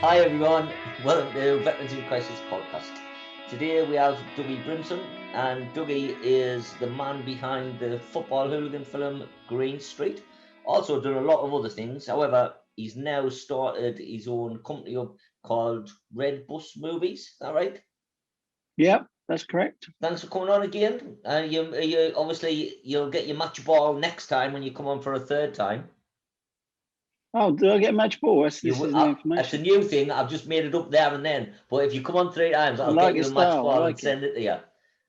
Hi everyone, welcome to Veterans in Crisis podcast. Today we have Dougie Brimson, and Dougie is the man behind the football hooligan film Green Street. Also done a lot of other things. However, he's now started his own company up called Red Bus Movies. Is that right? Yeah, that's correct. Thanks for coming on again. You obviously you'll get your match ball next time when you come on for a third time. Oh, do I get a match ball? This is new That's a information. new thing. I've just made it up there and then. But if you come on 3 times, I I'll get like you your a match style. I ball and like it. send it to you.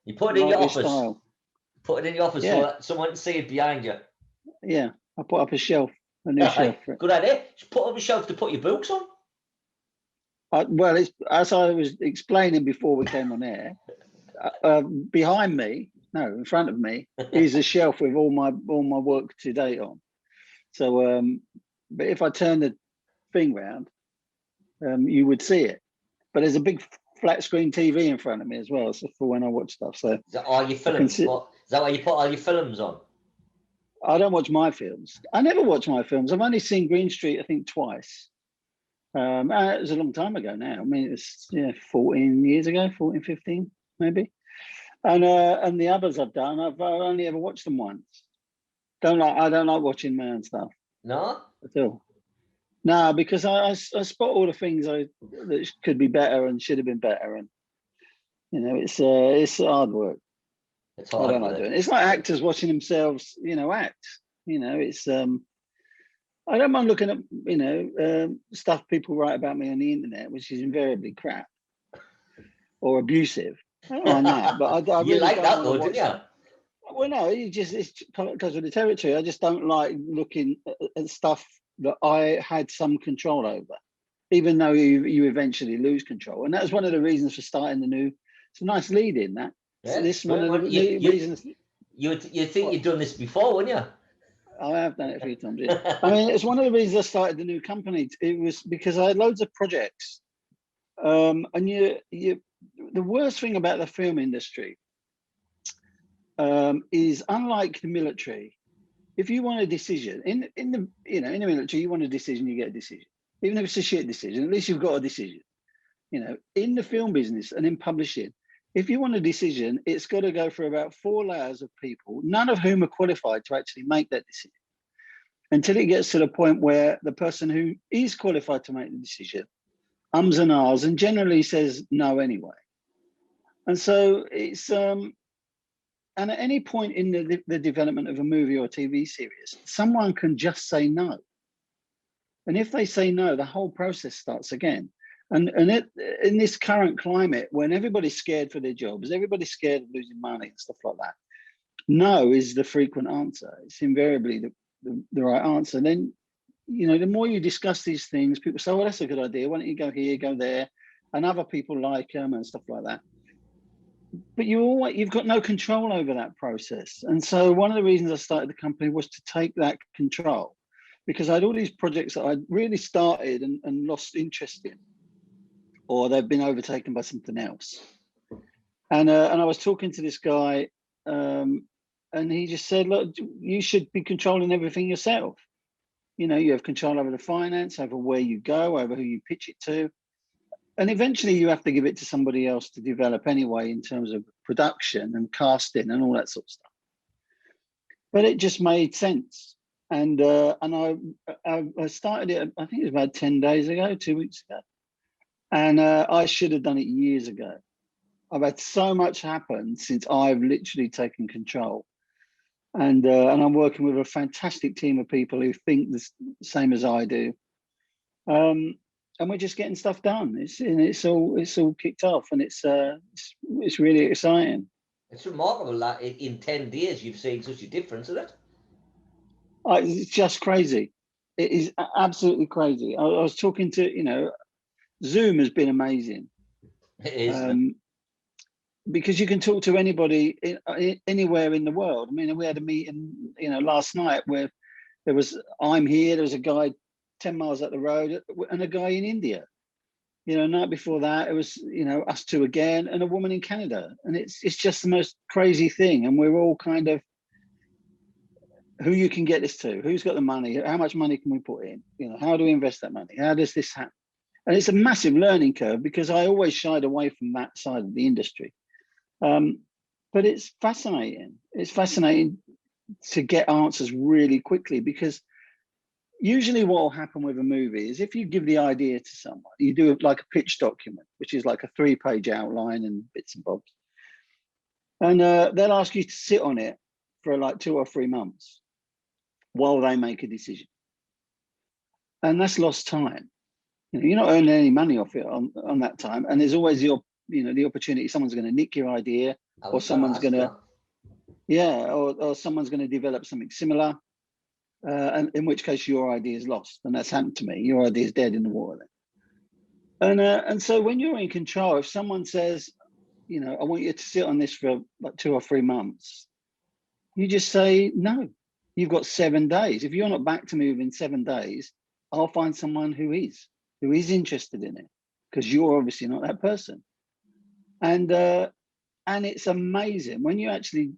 You put I it in your like your office. style. Put it in your office so Yeah, that someone can see it behind you. yeah. I put up a shelf, a new shelf for it. Good idea. Just put up a shelf to put your books on. Well, it's as I was explaining before we came on air. Behind me, no, in front of me, is a shelf with all my work to date on. So, but if I turn the thing round, you would see it. But there's a big flat screen TV in front of me as well, so for when I watch stuff. So Is that all your I can films? sit. Is that why you put all your films on? I don't watch my films. I never watch my films. I've only seen Green Street, I think, twice. It was a long time ago now. I mean, it's 14 years ago, 14, 15, maybe. And the others I've done, I've only ever watched them once. I don't like watching my own stuff No? at all. No, because I spot all the things that could be better and should have been better, and it's hard work. It's I hard don't like work. doing it. It's like actors watching themselves, act. It's I don't mind looking at stuff people write about me on the internet, which is invariably crap or abusive. I don't mind that, but I You really like don't that want to though, didn't watch you? that. Well, no, it's because of the territory. I just don't like looking at stuff that I had some control over, even though you eventually lose control. And that was one of the reasons for starting the new. It's a nice lead in that. So Yeah, this it's is one great. of the Well, reasons. you think What you've done this before, wouldn't you? I have done it a few times. Yeah. I mean, it's one of the reasons I started the new company. It was because I had loads of projects, and the worst thing about the film industry is, unlike the military, if you want a decision in the military, you want a decision, you get a decision, even if it's a shit decision. At least you've got a decision. In the film business and in publishing, if you want a decision, it's got to go through about 4 layers of people, none of whom are qualified to actually make that decision, until it gets to the point where the person who is qualified to make the decision ums and ahs and generally says no anyway. And so it's and at any point in the development of a movie or a TV series, someone can just say no. And if they say no, the whole process starts again. And in this current climate, when everybody's scared for their jobs, everybody's scared of losing money and stuff like that, no is the frequent answer. It's invariably the right answer. And then, the more you discuss these things, people say, well, that's a good idea. Why don't you go here, go there? And other people like them and stuff like that. But you've got no control over that process. And so one of the reasons I started the company was to take that control, because I had all these projects that I'd really started and lost interest in, or they've been overtaken by something else. And I was talking to this guy, and he just said, look, you should be controlling everything yourself. You have control over the finance, over where you go, over who you pitch it to. And eventually you have to give it to somebody else to develop anyway, in terms of production and casting and all that sort of stuff. But it just made sense. And I started it, I think it was about 10 days ago, 2 weeks ago. And I should have done it years ago. I've had so much happen since I've literally taken control. And I'm working with a fantastic team of people who think the same as I do. And we're just getting stuff done. It's all kicked off, and it's really exciting. It's remarkable that in 10 days you've seen such a difference, isn't it? It's just crazy. It is absolutely crazy. I was talking to, Zoom has been amazing. It is. Because you can talk to anybody anywhere in the world. I mean, we had a meeting, last night where I'm here, there was a guy 10 miles up the road and a guy in India. Night before that, it was, us two again and a woman in Canada. And it's just the most crazy thing. And we're all kind of, who you can get this to, who's got the money, how much money can we put in? How do we invest that money? How does this happen? And it's a massive learning curve because I always shied away from that side of the industry. But it's fascinating. It's fascinating to get answers really quickly, because usually what will happen with a movie is if you give the idea to someone, you do it like a pitch document, which is like a 3-page outline and bits and bobs. And they'll ask you to sit on it for like 2 or 3 months while they make a decision. And that's lost time. You know, you're not earning any money off it on that time. And there's always the opportunity someone's going to nick your idea, or someone's going to, or someone's going to develop something similar. And in which case your idea is lost. And that's happened to me. Your idea is dead in the water then. And so when you're in control, if someone says, you know, I want you to sit on this for like 2 or 3 months, you just say, no, you've got 7 days. If you're not back to me within 7 days, I'll find someone who is interested in it, because you're obviously not that person. And it's amazing when you actually,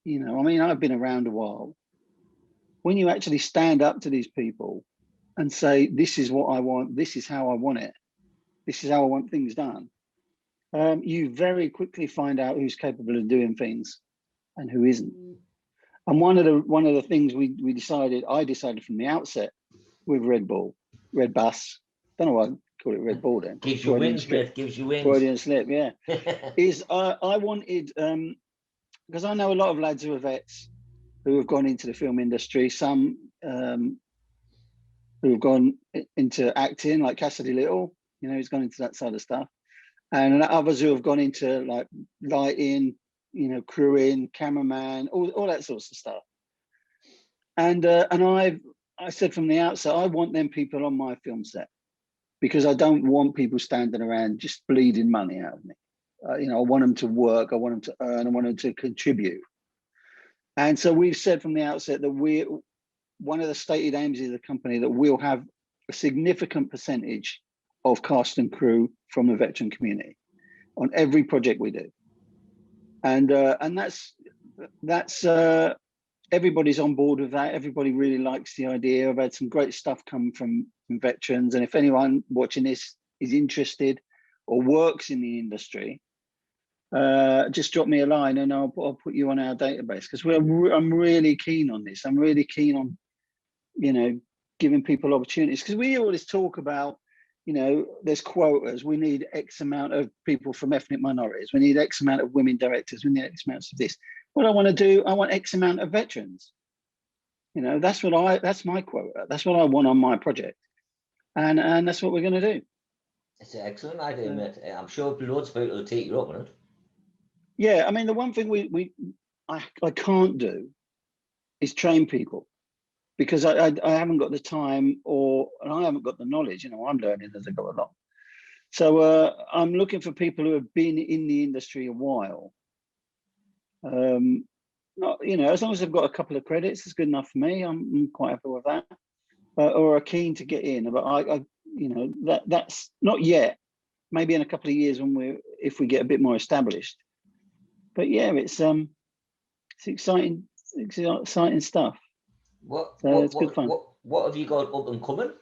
you know, I mean, I've been around a while. When you actually stand up to these people and say, this is what I want, this is how I want it, this is how I want things done, you very quickly find out who's capable of doing things and who isn't. And one of the things I decided from the outset with Red Bus, don't know why I call it Red Bull then. Gives you wins, mate, gives you wins. Freudian slip, yeah. Is I wanted, because I know a lot of lads who are vets who have gone into the film industry, some who have gone into acting, like Cassidy Little, you know, he's gone into that side of stuff. And others who have gone into like lighting, you know, crewing, cameraman, all that sorts of stuff. And I said from the outset, I want them people on my film set, because I don't want people standing around just bleeding money out of me. You know, I want them to work, I want them to earn, I want them to contribute. And so we've said from the outset that one of the stated aims of the company that we'll have a significant percentage of cast and crew from the veteran community on every project we do. And that's everybody's on board with that. Everybody really likes the idea. I've had some great stuff come from veterans. And if anyone watching this is interested or works in the industry, just drop me a line and I'll put you on our database, because I'm really keen on this. I'm really keen on, you know, giving people opportunities, because we always talk about, you know, there's quotas. We need X amount of people from ethnic minorities. We need X amount of women directors. We need X amount of this. What I want to do, I want X amount of veterans. You know, that's my quota. That's what I want on my project, and that's what we're going to do. It's an excellent idea, mate. I'm sure loads of people will take you up on it. Yeah, I mean, the one thing I can't do is train people, because I haven't got the time and I haven't got the knowledge. You know, I'm learning as I go along. So I'm looking for people who have been in the industry a while. Not, you know, as long as they've got a couple of credits, it's good enough for me. I'm quite happy with that. Or are keen to get in, but I you know, that's not yet. Maybe in a couple of years if we get a bit more established. But yeah, it's exciting stuff. It's good fun. What have you got up and coming?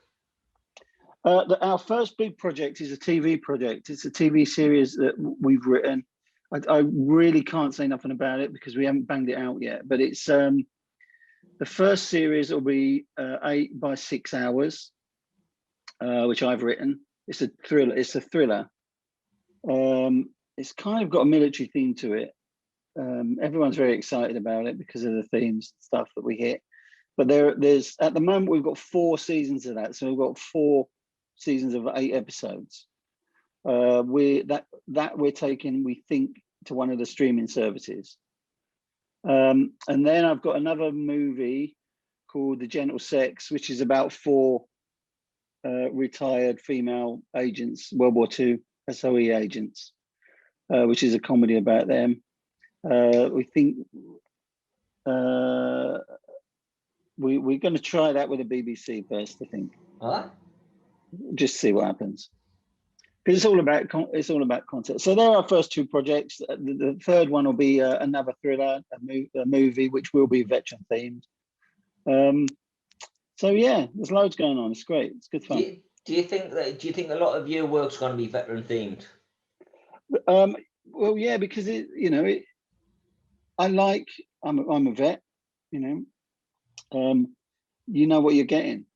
Our first big project is a TV project. It's a TV series that we've written. I really can't say nothing about it because we haven't banged it out yet. But it's the first series will be 8 by 6 hours, which I've written. It's a thriller. It's kind of got a military theme to it. Everyone's very excited about it because of the themes and stuff that we hit. But there's at the moment we've got 4 seasons of that, so we've got 4 seasons of 8 episodes. We're taking, we think, to one of the streaming services. And then I've got another movie called The Gentle Sex, which is about 4 retired female agents, World War II SOE agents, which is a comedy about them. We think we're going to try that with the BBC first, I think. All right. Just see what happens. Because it's all about content. So there are our first 2 projects. The third one will be another thriller, a movie, which will be veteran themed. So yeah, there's loads going on. It's great. It's good fun. Do you think a lot of your work's going to be veteran themed? Well, yeah, because I'm a vet, you know what you're getting.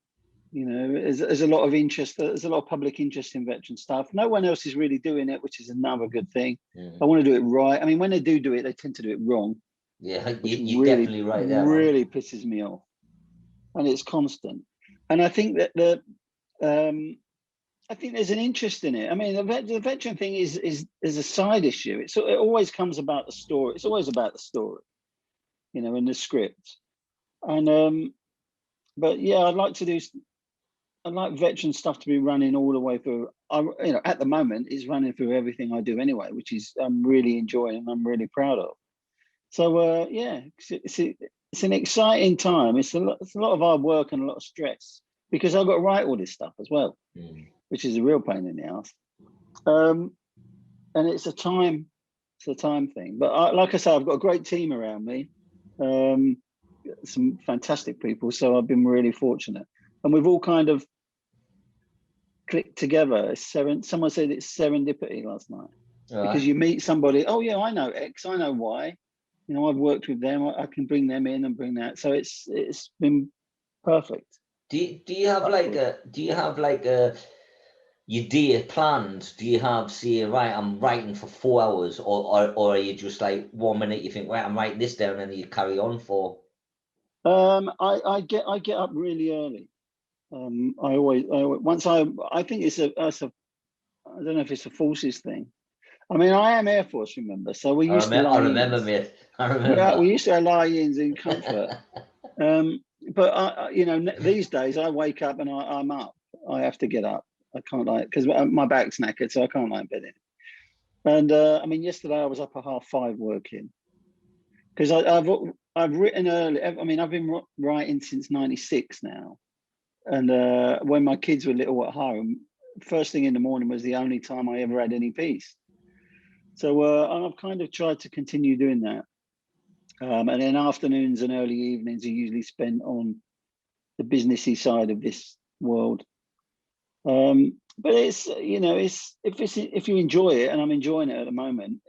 There's a lot of interest. There's a lot of public interest in veteran stuff. No one else is really doing it, which is another good thing. I want to do it right. I mean, when they do it, they tend to do it wrong, Yeah, which you're definitely right there, man. really pisses me off, and it's constant. And I think that I think there's an interest in it. I mean, the veteran thing is a side issue. It always comes about the story. It's always about the story, in the script. And but yeah, I'd like veteran stuff to be running all the way through. At the moment, it's running through everything I do anyway, which is I'm really enjoying and I'm really proud of. So yeah, it's an exciting time. It's a lot of hard work and a lot of stress because I've got to write all this stuff as well, which is a real pain in the ass. And it's a time thing. But like I say, I've got a great team around me, some fantastic people. So I've been really fortunate, and we've all kind of clicked together. Someone said it's serendipity last night because you meet somebody. Oh yeah, I know X, I know Y. I've worked with them. I can bring them in and bring that. So it's been perfect. Do you have your day planned? Do you have, say, right, I'm writing for 4 hours, or are you just like 1 minute you think, right, I'm writing this down, and you carry on for? I get up really early. I think I don't know if it's a forces thing. I mean, I am Air Force, remember? So we used to lie I remember, mate. I remember. Yeah, we used to lie-ins in comfort. But these days I wake up and I'm up. I have to get up. I can't because my back's knackered, so I can't lie in bed. And I mean, yesterday I was up at 5:30 working because I've written early. I mean, I've been writing since '96 now. And when my kids were little at home, first thing in the morning was the only time I ever had any peace. So and I've kind of tried to continue doing that. And then afternoons and early evenings are usually spent on the businessy side of this world. But it's if you enjoy it, and I'm enjoying it at the moment,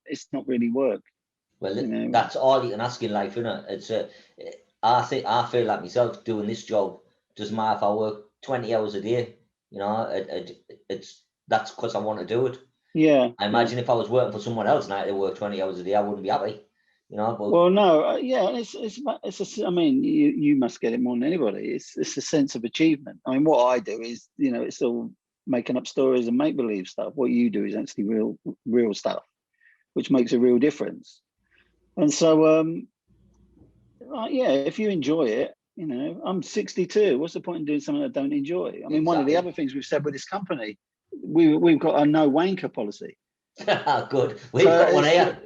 it's not really work. Well, that's all you can ask in life, isn't it? I feel like myself doing this job doesn't matter if I work 20 hours a day. That's because I want to do it. Yeah. I imagine if I was working for someone else and I had to work 20 hours a day, I wouldn't be happy. But well, no, yeah, I mean, you must get it more than anybody. It's a sense of achievement. I mean, what I do is, it's all making up stories and make believe stuff. What you do is actually real stuff, which makes a real difference. And so, yeah, if you enjoy it, I'm 62. What's the point in doing something I don't enjoy? I mean, One of the other things we've said with this company, we've got a no wanker policy. Good, we've got one here.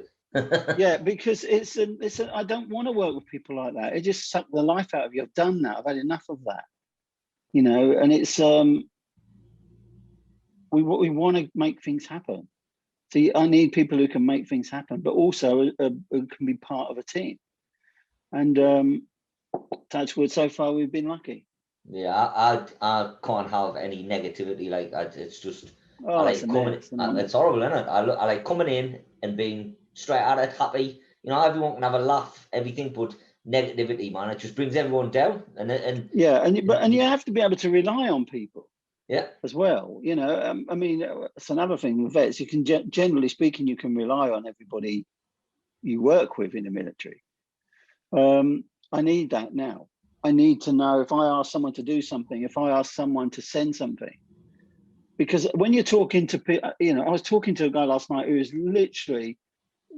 Yeah, because I don't want to work with people like that. It just sucked the life out of you. I've done that. I've had enough of that. And it's we want to make things happen. So I need people who can make things happen, but also who can be part of a team. And touch wood, so far we've been lucky. Yeah, I can't have any negativity like that. It's just I like coming. It's horrible, isn't it? I like coming in and being straight at it, happy. Everyone can have a laugh, everything, but negativity, man, it just brings everyone down. And yeah, and you have to be able to rely on people. Yeah. As well, I mean, it's another thing with vets. You can generally speaking, you can rely on everybody you work with in the military. I need that now. I need to know if I ask someone to do something, if I ask someone to send something, because when you're talking to, I was talking to a guy last night who is literally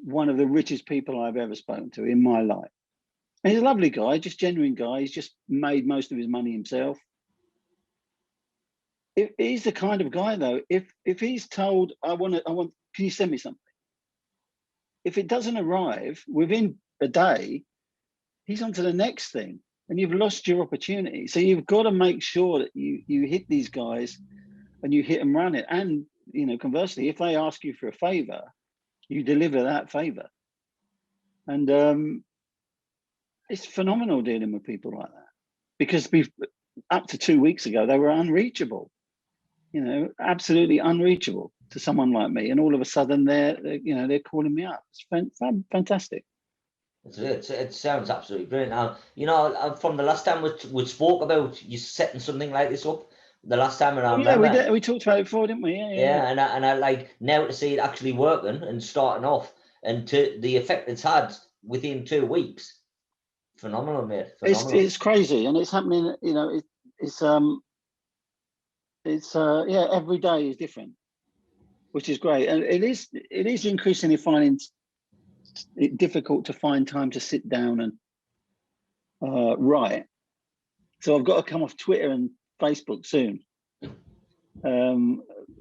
one of the richest people I've ever spoken to in my life. And he's a lovely guy, just genuine guy. He's just made most of his money himself. If he's the kind of guy, though, if he's told, can you send me something? If it doesn't arrive within a day, he's on to the next thing, and you've lost your opportunity. So you've got to make sure that you hit these guys and you hit and run it. And, conversely, if they ask you for a favor, you deliver that favor. And it's phenomenal dealing with people like that, because up to 2 weeks ago, they were unreachable. absolutely unreachable to someone like me. And all of a sudden they're calling me up. It's fantastic. It sounds absolutely brilliant. Now, from the last time we spoke about you setting something like this up, the last time, and I remember, we talked about it before, didn't we? Yeah, and I like now to see it actually working and starting off, and to the effect it's had within 2 weeks. Phenomenal, mate. Phenomenal. It's crazy, and it's happening. Every day is different, which is great, and it is increasingly finding it difficult to find time to sit down and write. So I've got to come off Twitter and Facebook soon,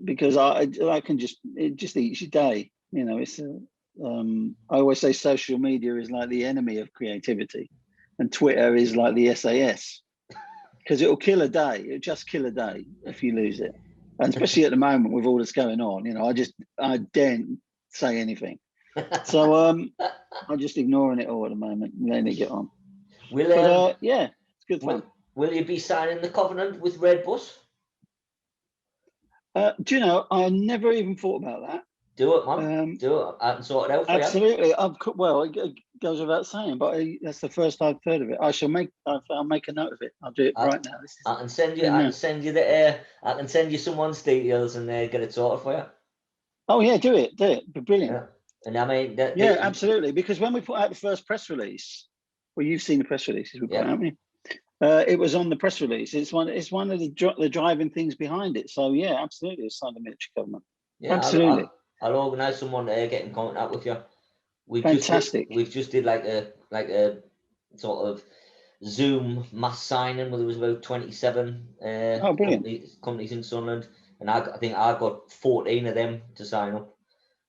because I can it just eats your day. It's I always say social media is like the enemy of creativity, and Twitter is like the SAS, because it'll kill a day. It'll just kill a day if you lose it, and especially at the moment with all that's going on. I daren't say anything. So I'm just ignoring it all at the moment and letting it get on. Yeah, it's good fun. Will you be signing the covenant with Red Bus? Do you know, I never even thought about that. Do it, man. Do it. I can sort it out for absolutely. It goes without saying, but that's the first I've heard of it. I'll make a note of it. I'll do it right now. I can send you someone's details and get it sorted for you. Oh yeah, do it. Be brilliant. Yeah. And I mean, absolutely. Because when we put out the first press release, well, you've seen the press releases we put out, haven't you? It was on the press release. It's one of the driving things behind it. So yeah, absolutely, it's signed the military government. Yeah, absolutely. I'll organise someone to get in contact with you. Fantastic. We've just did like a sort of Zoom mass signing where there was about 27 companies in Sunderland, and I think I got 14 of them to sign up.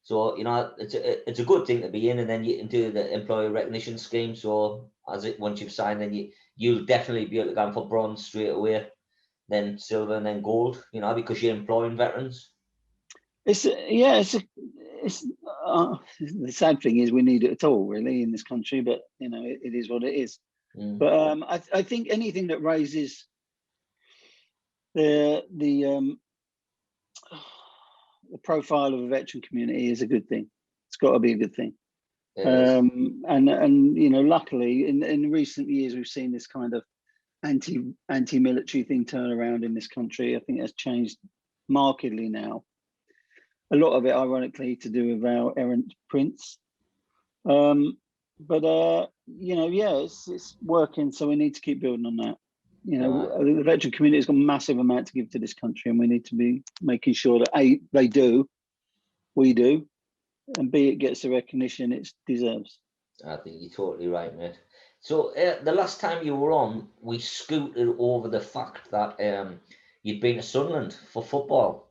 So it's a good thing to be in, and then you can do the employee recognition scheme. So once you've signed, then you'll definitely be able to go for bronze straight away, then silver, and then gold. Because you're employing veterans. The sad thing is we need it at all, really, in this country. But it is what it is. Mm. But I think anything that raises the profile of a veteran community is a good thing. It's got to be a good thing. And luckily in recent years we've seen this kind of anti-military thing turn around in this country. I think that's changed markedly now. A lot of it, ironically, to do with our errant prince. It's working, so we need to keep building on that. The veteran community has got a massive amount to give to this country, and we need to be making sure that A, they do, we do, and B, it gets the recognition it deserves. I think you're totally right, mate. So the last time you were on, we scooted over the fact that you'd been to Sunderland for football.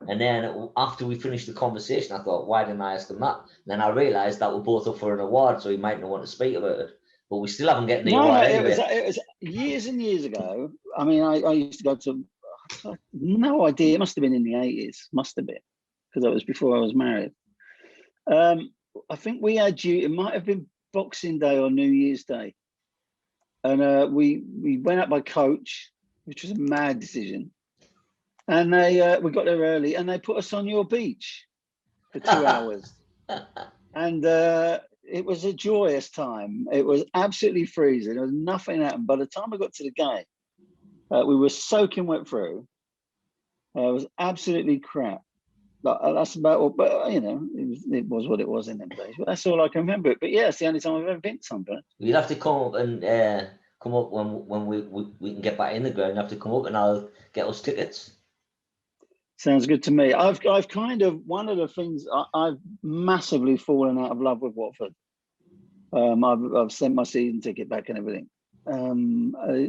And then after we finished the conversation, I thought, why didn't I ask him that? And then I realised that we're both up for an award, so he might not want to speak about it. But we still haven't gotten the award anyway. It was years and years ago. I mean, I used to go to, no idea, it must have been in the 80s, must have been, because that was before I was married. I think we had it might have been Boxing Day or New Year's Day. And we went up by coach, which was a mad decision. And we got there early, and they put us on your beach for 2 hours. And it was a joyous time. It was absolutely freezing. There was nothing happened. By the time we got to the game, we were soaking wet through. It was absolutely crap. That's about all. But it was what it was in them days. But that's all I can remember. But yeah, it's the only time I've ever been to Sunderland. You'd have to come up and when we can get back in the ground. You have to come up, and I'll get us tickets. Sounds good to me. I've kind of, one of the things, I've massively fallen out of love with Watford. I've sent my season ticket back and everything.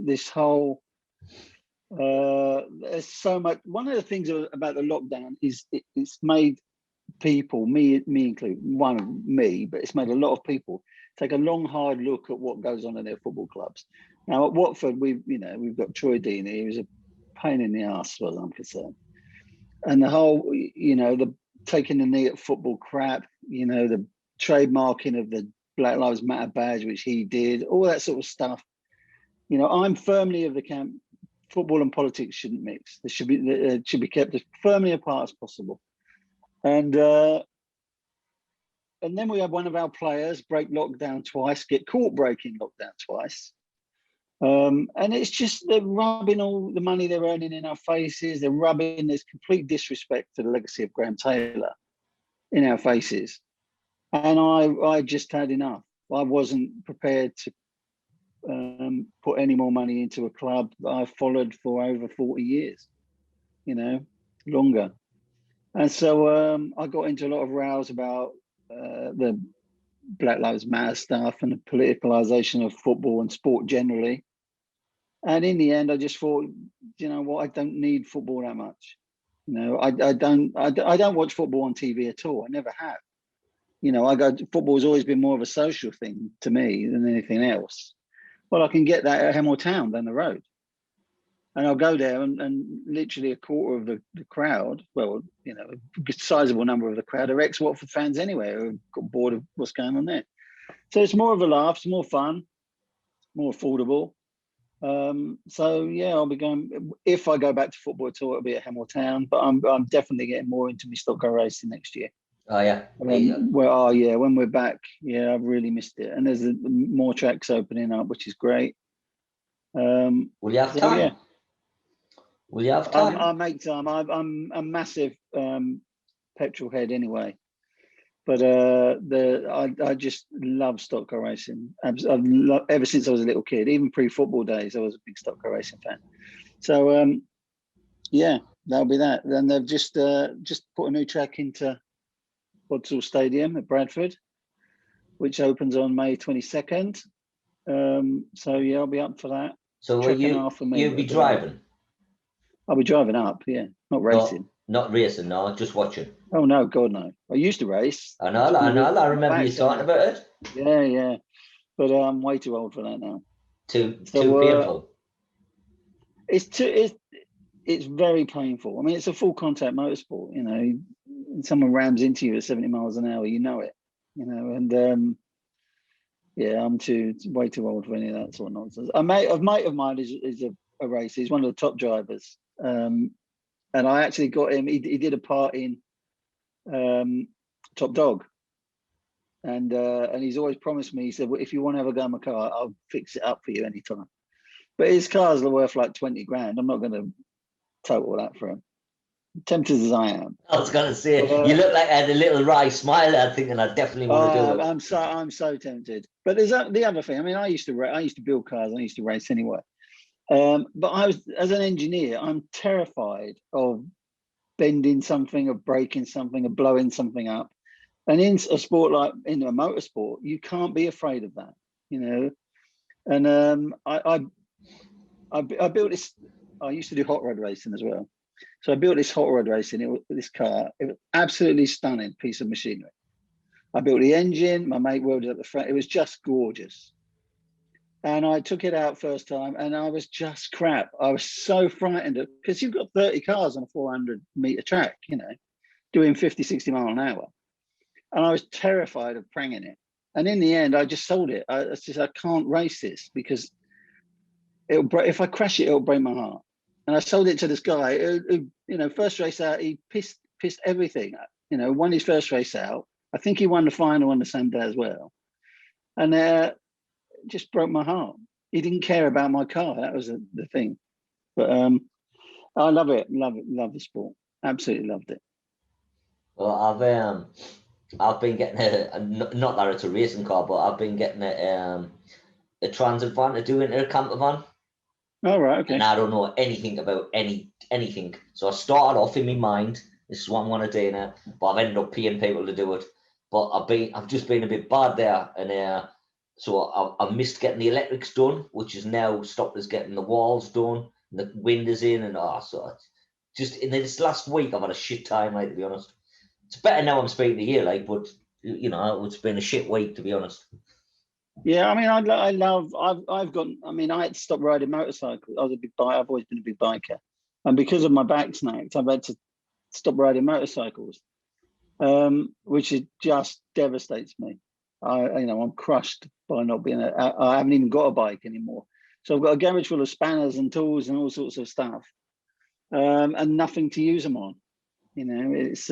This whole, there's so much. One of the things about the lockdown is it's made people, me included, but it's made a lot of people take a long, hard look at what goes on in their football clubs. Now at Watford, we've got Troy Deeney, who's a pain in the arse, as far as I'm concerned. And the whole, the taking the knee at football crap, the trademarking of the Black Lives Matter badge, which he did, all that sort of stuff. I'm firmly of the camp, football and politics shouldn't mix. They should be kept as firmly apart as possible. And then we had one of our players break lockdown twice, get caught breaking lockdown twice. And it's just they're rubbing all the money they're earning in our faces. They're rubbing this complete disrespect to the legacy of Graham Taylor in our faces. And I just had enough. I wasn't prepared to put any more money into a club that I followed for over 40 years, longer. And so I got into a lot of rows about the Black Lives Matter stuff and the politicalization of football and sport generally. And in the end, I just thought, you know what, I don't need football that much. I don't watch football on TV at all. I never have. Football's always been more of a social thing to me than anything else. Well, I can get that at Hemel Town down the road. And I'll go there and literally a quarter of the crowd, well, a sizable number of the crowd are ex-Watford fans anyway, who have got bored of what's going on there. So it's more of a laugh, it's more fun, more affordable. So yeah, I'll be going, if I go back to football at all, it'll be at Hemel Town, but I'm definitely getting more into my stock car racing next year. Oh yeah. When we're back, I've really missed it. And there's more tracks opening up, which is great. Will you have time? Yeah. Will you have time? I'll make time. I'm a massive petrol head anyway, but I just love stock car racing. Ever since I was a little kid, even pre-football days, I was a big stock car racing fan. So yeah, that'll be that. Then they've just put a new track into Bodsall Stadium at Bradford, which opens on May 22nd. So yeah, I'll be up for that. So you'll be driving? I'll be driving up, yeah, not racing. Not racing, no, just watching. Oh no, God no! I used to race. I know. I remember you talking about it. Yeah, but I'm way too old for that now. Too painful. It's very painful. I mean, it's a full contact motorsport. Someone rams into you at 70 miles an hour, it. And yeah, I'm way too old for any of that sort of nonsense. A mate of mine is a racer. He's one of the top drivers. And I actually got him. He did a part in Top Dog, and he's always promised me. He said, well, if you want to have a go in my car, I'll fix it up for you anytime. But his cars are worth like 20 grand. I'm not going to total that for him. Tempted as I am. I was going to say, you look like I had a little wry smile there, thinking I definitely want to do it. I'm so tempted. But there's the other thing. I mean, I used to build cars. I used to race anyway. But as an engineer, I'm terrified of bending something, of breaking something, of blowing something up. And in a sport like in a motorsport, you can't be afraid of that, And I built this. I used to do hot rod racing as well, so I built this hot rod racing. This car, it was absolutely stunning piece of machinery. I built the engine. My mate welded up the front. It was just gorgeous. And I took it out first time and I was just crap. I was so frightened because you've got 30 cars on a 400-meter track, doing 50, 60 mile an hour. And I was terrified of pranging it. And in the end, I just sold it. I can't race this because if I crash it, it'll break my heart. And I sold it to this guy who first race out, he pissed everything. Won his first race out. I think he won the final on the same day as well. And just broke my heart. He didn't care about my car. That was the thing. But I love it. Love the sport. Absolutely loved it. Well, I've been getting not that it's a racing car, but I've been getting a transit van to do into a camper van. Oh, right, okay. And I don't know anything about anything. So I started off in my mind, this is what I want to do now, but I've ended up paying people to do it. But I've just been a bit bad there, and so I've missed getting the electrics done, which has now stopped us getting the walls done, and the windows in, and so it's just in this last week I've had a shit time, like, to be honest. It's better now I'm speaking to you, like, but it's been a shit week, to be honest. Yeah, I mean, I had to stop riding motorcycles. I've always been a big biker, and because of my back snapped, I've had to stop riding motorcycles, which just devastates me. I'm crushed by not being I haven't even got a bike anymore. So I've got a garage full of spanners and tools and all sorts of stuff, and nothing to use them on. You know, it's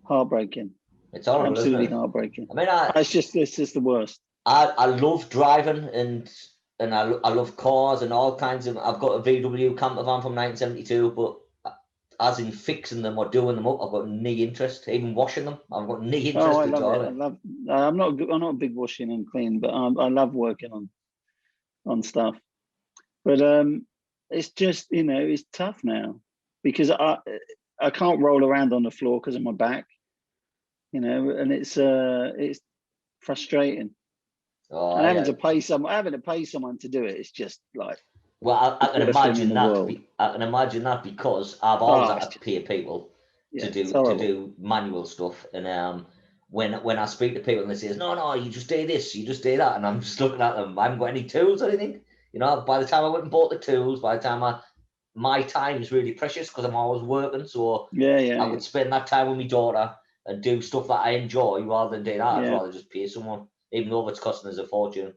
heartbreaking. It's horrible, Absolutely isn't it? heartbreaking. I mean, It's just the worst. I love driving and I love cars and all kinds of. I've got a VW camper van from 1972, but as in fixing them or doing them up, I've got no interest. Even washing them, I've got no interest Oh, I at love all. it. I love. I'm not a big washing and clean, but I love working on stuff. But it's just, you know, it's tough now because I can't roll around on the floor because of my back, you know, and it's frustrating. Oh, And having to pay someone to do it, it's just like. Well, I can the worst thing imagine in the that. world. I can imagine that because I've always had to pay people Yeah, to do manual stuff, and when I speak to people and they say, no, you just do this, you just do that, and I'm just looking at them. I haven't got any tools or anything. You know, by the time I went and bought the tools, by the time my time is really precious because I'm always working, so I would spend that time with my daughter and do stuff that I enjoy rather than do that. I'd rather just pay someone, even though it's costing us a fortune.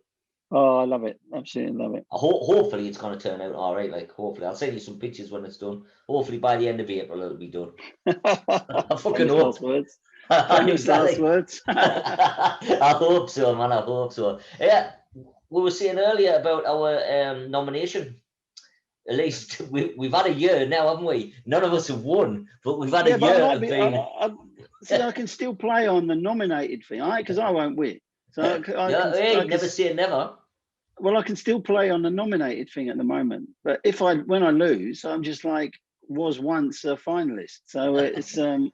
Oh, I love it. Absolutely love it. Hopefully it's going to turn out all right. Like, hopefully, I'll send you some pictures when it's done. Hopefully by the end of April it'll be done. I fucking hope. Last words. Last words. I hope so, man. I hope so. Yeah, we were saying earlier about our nomination. At least we've had a year now, haven't we? None of us have won, but we've had a year of being. See, I can still play on the nominated thing, because I won't win. So never say never. Well, I can still play on the nominated thing at the moment, but when I lose, I'm just like was once a finalist. So it's I'm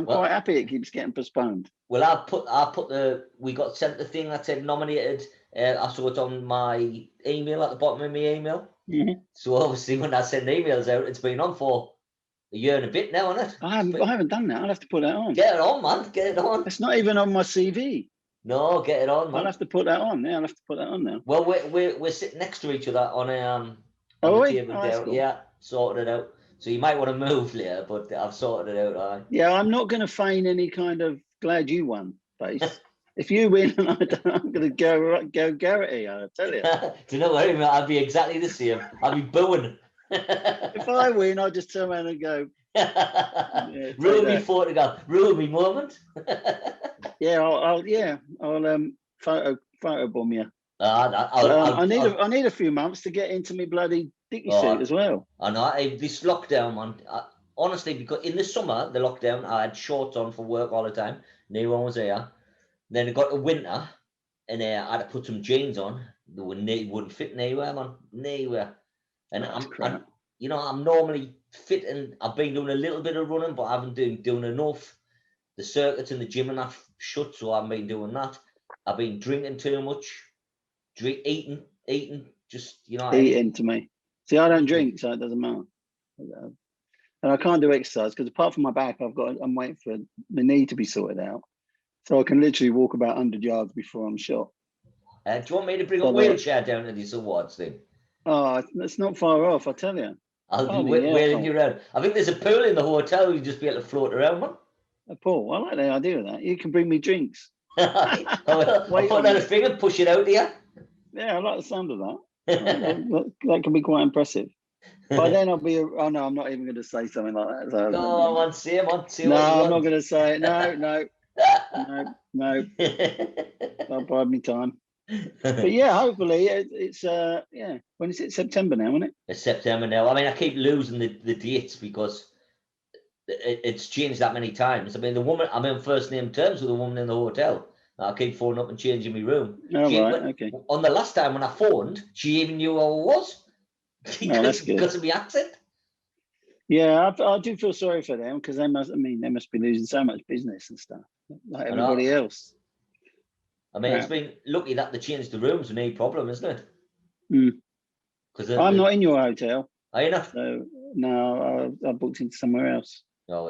quite happy it keeps getting postponed. Well, we got sent the thing that said nominated. I saw it on my email at the bottom of my email. Mm-hmm. So obviously, when I send emails out, it's been on for a year and a bit now, isn't it? I haven't done that. I'll have to put that on. Get it on, man. Get it on. It's not even on my CV. No, get it on, man. I'll have to put that on. Yeah, I'll have to put that on now. Well, we're sitting next to each other on the table there. Cool. Yeah, sorted it out. So you might want to move later, but I've sorted it out. All right. Yeah, I'm not going to feign any kind of glad you won face. If you win, I'm going to go Garrity. I tell you. Do you know what I mean? I'll be exactly the same. I'll be booing. If I win, I'll just turn around and go. Ruin me photograph. Ruin me moment. Yeah, I'll photo bomb you. I need a few months to get into my bloody dicky suit as well. I know. This lockdown, man. Honestly, because in the summer, the lockdown, I had shorts on for work all the time. No one was there. Then it got to winter, and I had to put some jeans on. They wouldn't fit anywhere, man. Nowhere. And I'm normally fit, and I've been doing a little bit of running, but I haven't been doing enough. The circuits in the gym and I've shut, so I haven't been doing that. I've been drinking too much, eating, just eating to me. See, I don't drink, so it doesn't matter. And I can't do exercise because apart from my back, I'm waiting for my knee to be sorted out, so I can literally walk about 100 yards before I'm shot. Do you want me to bring a wheelchair down to this awards thing? Oh, it's not far off, I tell you. I'll be wheeling you around. I think there's a pool in the hotel. You just be able to float around, man. A pool. I like the idea of that. You can bring me drinks. I'll put out a finger, push it out here. Yeah, I like the sound of that. that can be quite impressive. By then I'll be. Oh no, I'm not even going to say something like that. So go on, say it, man. No, I'm not going to say it. No. I'll bide me time. But yeah, hopefully it's when is it? September now, isn't it? It's September now. I mean, I keep losing the dates because it's changed that many times. I mean, I'm in first name terms with the woman in the hotel. I keep phoning up and changing my room. Okay. On the last time when I phoned, she even knew who I was because of my accent. Yeah, I do feel sorry for them because they must be losing so much business and stuff like everybody else. I mean, it's been lucky that they changed the rooms with no problem, isn't it? Because I'm not in your hotel. Are you not? So no, I booked into somewhere else. Oh,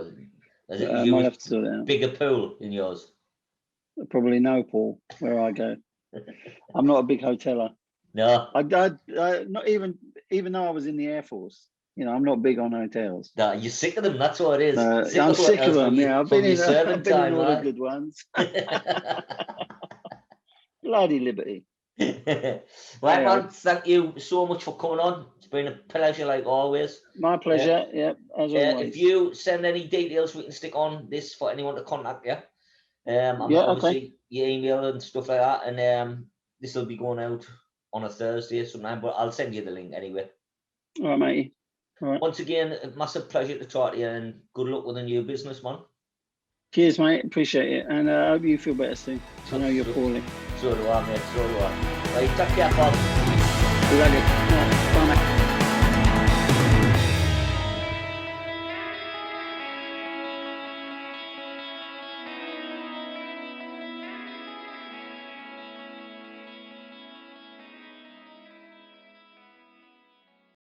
I might have to sort it out. Bigger pool in yours? Probably no pool where I go. I'm not a big hoteler. No, I not even though I was in the Air Force. I'm not big on hotels. No, you're sick of them. That's what it is. I'm sick of them. Yeah, I've been in all the good ones. Bloody liberty. Right, man, thank you so much for coming on. It's been a pleasure, like always. My pleasure. Yeah, as always. If you send any details, we can stick on this for anyone to contact you. Yeah, obviously your email and stuff like that, and this will be going out on a Thursday sometime, but I'll send you the link anyway. All right, matey. All right. Once again, a massive pleasure to talk to you, and good luck with the new business, man. Cheers, mate. Appreciate it, and I hope you feel better soon. I know you're poorly. So do I, mate. So do I. Right, take care, Bob. We love you.